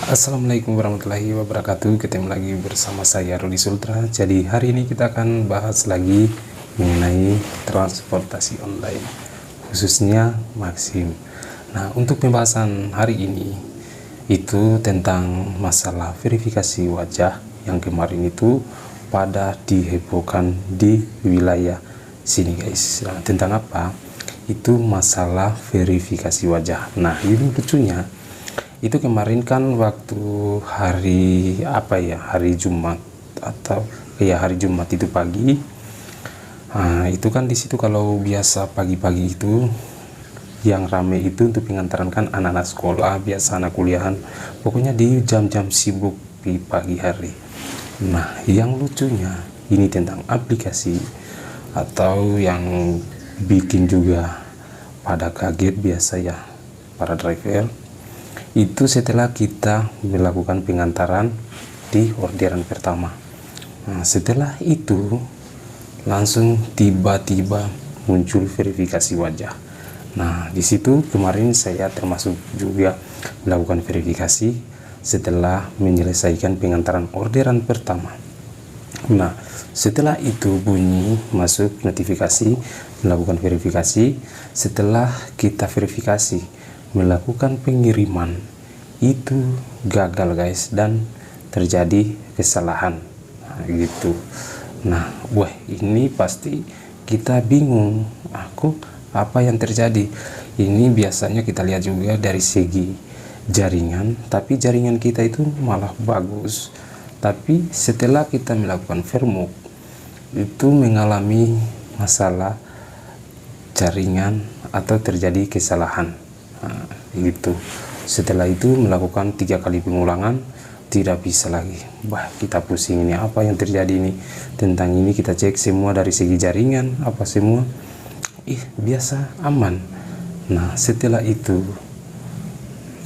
Assalamualaikum warahmatullahi wabarakatuh. Ketemu lagi bersama saya Rudi Sultra. Jadi hari ini kita akan bahas lagi mengenai transportasi online, khususnya Maxim. Nah, untuk pembahasan hari ini itu tentang masalah verifikasi wajah yang kemarin itu pada dihebohkan di wilayah sini, guys. Nah, tentang apa? Itu masalah verifikasi wajah. Nah, ini lucunya itu kemarin kan waktu hari hari Jumat atau hari Jumat itu pagi. Nah, itu kan di situ kalau biasa pagi-pagi itu yang rame itu untuk pengantaran kan anak-anak sekolah, biasa anak kuliahan, pokoknya di jam-jam sibuk di pagi hari. Nah, yang lucunya ini tentang aplikasi atau yang bikin juga pada kaget biasa ya para driver itu setelah kita melakukan pengantaran di orderan pertama. Nah, setelah itu langsung tiba-tiba muncul verifikasi wajah. Nah, di situ kemarin saya termasuk juga melakukan verifikasi setelah menyelesaikan pengantaran orderan pertama. Nah, setelah itu bunyi masuk notifikasi melakukan verifikasi. Setelah kita verifikasi melakukan pengiriman itu gagal, guys, dan terjadi kesalahan. Nah, gitu. Nah, ini pasti kita bingung, apa yang terjadi. Ini biasanya kita lihat juga dari segi jaringan, tapi jaringan kita itu malah bagus, tapi setelah kita melakukan vermuk itu mengalami masalah jaringan atau terjadi kesalahan. Nah, gitu. Setelah itu melakukan 3 kali pengulangan tidak bisa lagi. Kita pusing, ini apa yang terjadi ini. Tentang ini kita cek semua dari segi jaringan apa semua biasa aman. Nah, setelah itu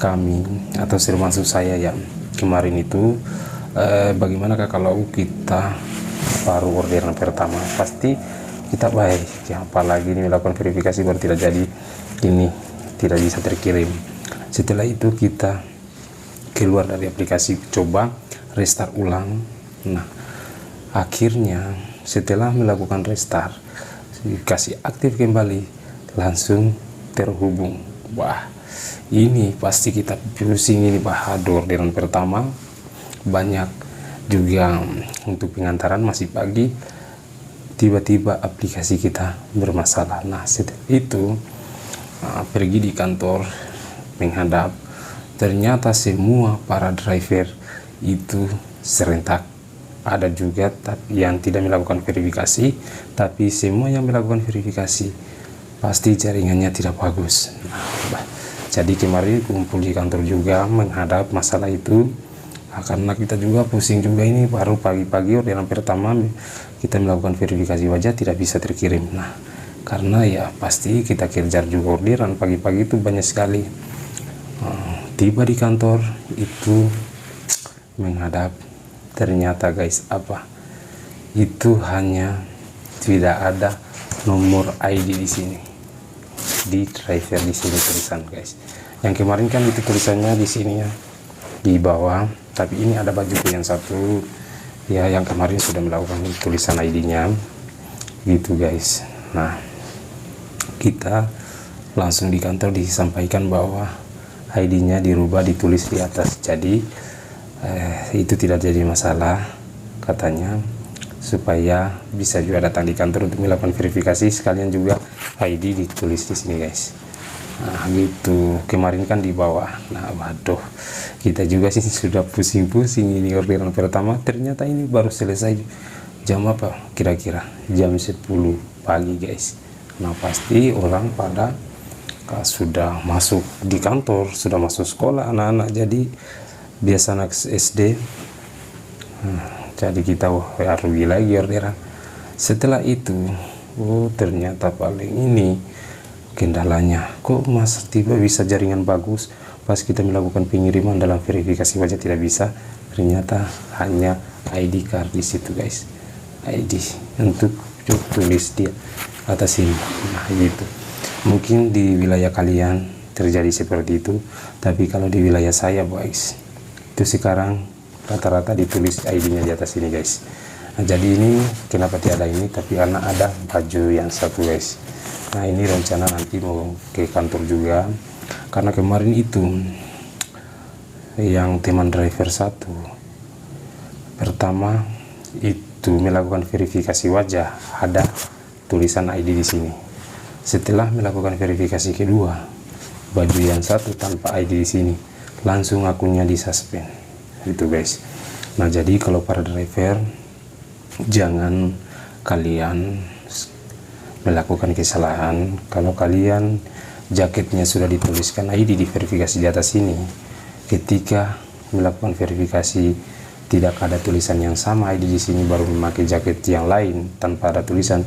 kami atau termasuk saya yang kemarin itu bagaimanakah kalau kita baru orderan pertama pasti kita baik ya, apalagi ini melakukan verifikasi baru tidak jadi, ini tidak bisa terkirim. Setelah itu kita keluar dari aplikasi, coba restart ulang. Nah, akhirnya setelah melakukan restart kasih aktif kembali, langsung terhubung. Ini pasti kita pusing ini, orderan pertama banyak juga untuk pengantaran masih pagi, tiba-tiba aplikasi kita bermasalah. Nah, setelah itu pergi di kantor menghadap, ternyata semua para driver itu serentak. Ada juga yang tidak melakukan verifikasi, tapi semua yang melakukan verifikasi pasti jaringannya tidak bagus. Nah, jadi kemarin kumpul di kantor juga menghadap masalah itu. Karena kita juga pusing juga, ini baru pagi-pagi orderan pertama kita melakukan verifikasi wajah tidak bisa terkirim. Nah, karena ya pasti kita kejar juga orderan pagi-pagi itu banyak sekali. Tiba di kantor itu menghadap, ternyata guys itu hanya tidak ada nomor ID di sini, di driver di sini tulisan, guys. Yang kemarin kan itu tulisannya di sini ya di bawah, tapi ini ada bajuku yang satu ya yang kemarin sudah melakukan tulisan ID-nya gitu, guys. Nah, kita langsung di kantor disampaikan bahwa ID-nya dirubah, ditulis di atas. Jadi itu tidak jadi masalah katanya, supaya bisa juga datang di kantor untuk melakukan verifikasi, sekalian juga ID ditulis di sini, guys. Nah, gitu. Kemarin kan di bawah. Nah, kita juga sih sudah pusing-pusing ini orderan pertama, ternyata ini baru selesai jam kira-kira jam 10 pagi, guys. Nah, pasti orang pada sudah masuk di kantor, sudah masuk sekolah anak-anak, jadi biasa anak SD. Jadi kita rugi lagi orderan. Setelah itu ternyata paling ini kendalanya, kok mas tiba bisa jaringan bagus pas kita melakukan pengiriman dalam verifikasi wajah tidak bisa. Ternyata hanya ID card di situ, guys. ID untuk tulis di atas ini. Nah, gitu. Mungkin di wilayah kalian terjadi seperti itu, tapi kalau di wilayah saya, guys, itu sekarang rata-rata ditulis ID-nya di atas ini guys. Nah, jadi ini kenapa tidak ada ini, tapi karena ada baju yang satu guys. Nah, ini rencana nanti mau ke kantor juga, karena kemarin itu yang teman driver satu pertama itu melakukan verifikasi wajah, ada tulisan ID di sini. Setelah melakukan verifikasi kedua, baju yang satu tanpa ID di sini, langsung akunnya disuspend. Itu guys. Nah, jadi kalau para driver jangan kalian melakukan kesalahan kalau kalian jaketnya sudah dituliskan ID di verifikasi di atas ini, ketika melakukan verifikasi tidak ada tulisan yang sama ID di sini, baru memakai jaket yang lain tanpa ada tulisan,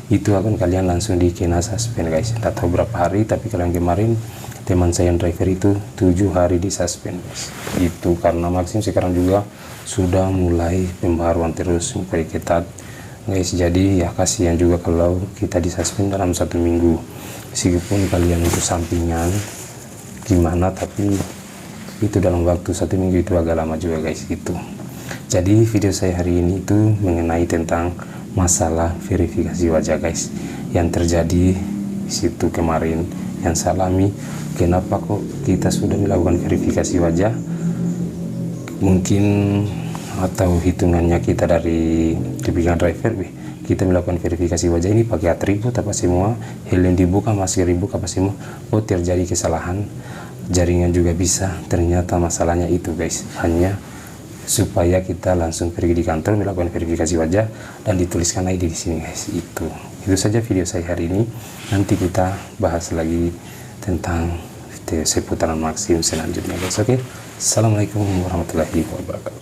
itu akan kalian langsung dikena suspend guys. Tidak tahu berapa hari, tapi kalian kemarin teman saya yang driver itu 7 hari di suspend guys. Itu karena Maxim sekarang juga sudah mulai pembaharuan terus, mulai ketat guys. Jadi ya kasihan juga kalau kita di suspend dalam 1 minggu, meskipun kalian itu sampingan gimana, tapi itu dalam waktu 1 minggu itu agak lama juga guys gitu. Jadi video saya hari ini itu mengenai tentang masalah verifikasi wajah guys, yang terjadi situ kemarin yang saya alami. Kenapa kok kita sudah melakukan verifikasi wajah, mungkin atau hitungannya kita dari kebijakan driver, kita melakukan verifikasi wajah ini pakai atribut apa semua, helm dibuka, masker dibuka apa semua, oh terjadi kesalahan, jaringan juga bisa. Ternyata masalahnya itu guys, hanya supaya kita langsung pergi di kantor melakukan verifikasi wajah dan dituliskan ID di sini guys. Itu saja video saya hari ini. Nanti kita bahas lagi tentang seputaran Maxim selanjutnya guys. Oke, assalamualaikum warahmatullahi wabarakatuh.